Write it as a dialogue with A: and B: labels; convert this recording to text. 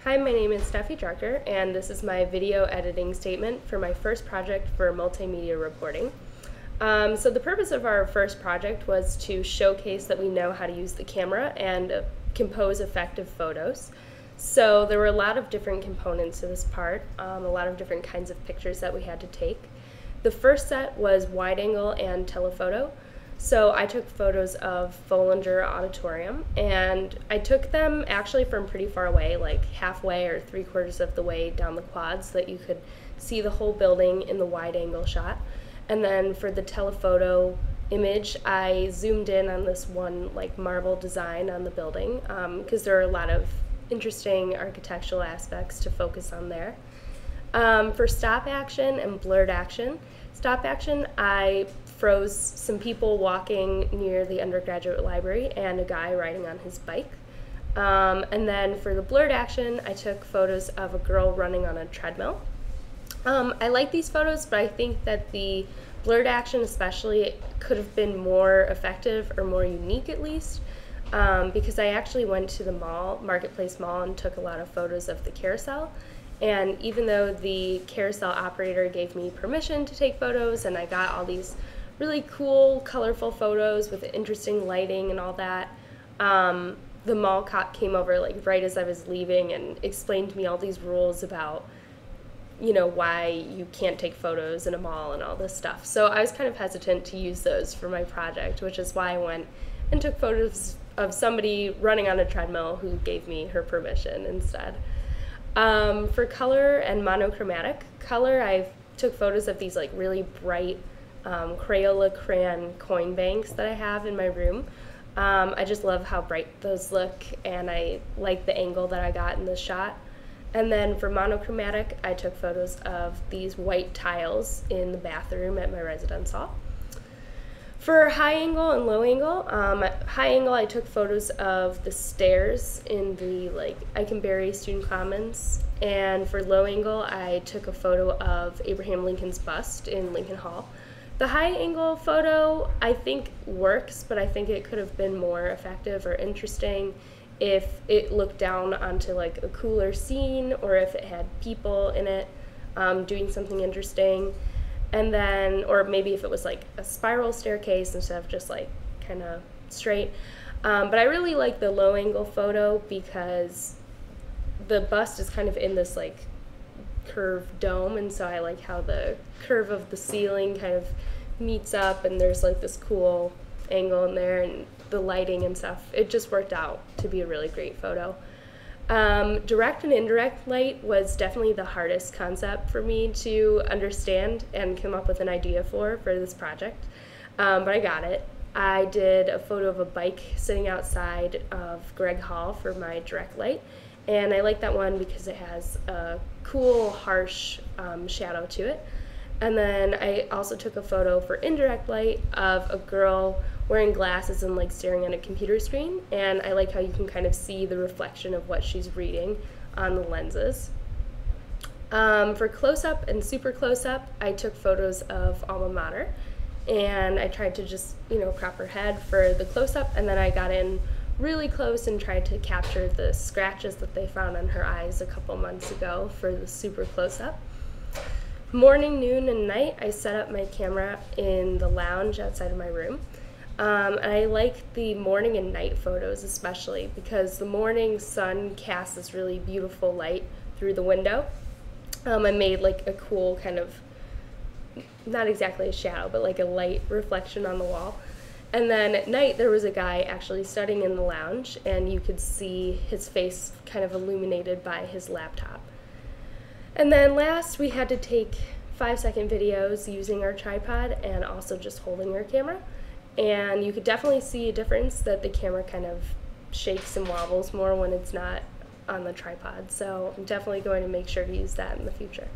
A: Hi, my name is Steffi Drucker, and this is my video editing statement for my first project for multimedia reporting. So the purpose of our first project was to showcase that we know how to use the camera and compose effective photos. So there were a lot of different components to this part, a lot of different kinds of pictures that we had to take. The first set was wide angle and telephoto. So I took photos of Follinger Auditorium, and I took them actually from pretty far away, like halfway or 3/4 of the way down the quad, so that you could see the whole building in the wide angle shot. And then for the telephoto image, I zoomed in on this one like marble design on the building, because there are a lot of interesting architectural aspects to focus on there. For stop action and blurred action, stop action, I froze some people walking near the undergraduate library and a guy riding on his bike. And then for the blurred action, I took photos of a girl running on a treadmill. I like these photos, but I think that the blurred action especially could have been more effective or more unique at least, because I actually went to the mall, Marketplace Mall, and took a lot of photos of the carousel. And even though the carousel operator gave me permission to take photos and I got all these really cool, colorful photos with interesting lighting and all that, the mall cop came over like right as I was leaving and explained to me all these rules about, you know, why you can't take photos in a mall and all this stuff. So I was kind of hesitant to use those for my project, which is why I went and took photos of somebody running on a treadmill who gave me her permission instead. For color and monochromatic color, I took photos of these like really bright Crayola crayon coin banks that I have in my room. I just love how bright those look, and I like the angle that I got in the shot. And then for monochromatic, I took photos of these white tiles in the bathroom at my residence hall. For high angle and low angle, high angle I took photos of the stairs in the Eikenberry Student Commons, and for low angle I took a photo of Abraham Lincoln's bust in Lincoln Hall. The high angle photo I think works, but I think it could have been more effective or interesting if it looked down onto like a cooler scene, or if it had people in it doing something interesting. And then, or maybe if it was like a spiral staircase instead of just like kind of straight. But I really like the low angle photo because the bust is kind of in this like curved dome, and so I like how the curve of the ceiling kind of meets up and there's like this cool angle in there, and the lighting and stuff. It just worked out to be a really great photo. Direct and indirect light was definitely the hardest concept for me to understand and come up with an idea for this project, but I got it. I did a photo of a bike sitting outside of Greg Hall for my direct light, and I like that one because it has a cool, harsh shadow to it. And then I also took a photo for indirect light of a girl wearing glasses and like staring at a computer screen, and I like how you can kind of see the reflection of what she's reading on the lenses. For close-up and super close-up, I took photos of Alma Mater, and I tried to just, you know, crop her head for the close-up, and then I got in really close and tried to capture the scratches that they found on her eyes a couple months ago for the super close-up. Morning, noon, and night, I set up my camera in the lounge outside of my room. And I like the morning and night photos especially because the morning sun casts this really beautiful light through the window. I made like a cool kind of, not exactly a shadow, but like a light reflection on the wall. And then at night there was a guy actually studying in the lounge, and you could see his face kind of illuminated by his laptop. And then last, we had to take 5-second videos using our tripod and also just holding our camera. And you could definitely see a difference that the camera kind of shakes and wobbles more when it's not on the tripod. So I'm definitely going to make sure to use that in the future.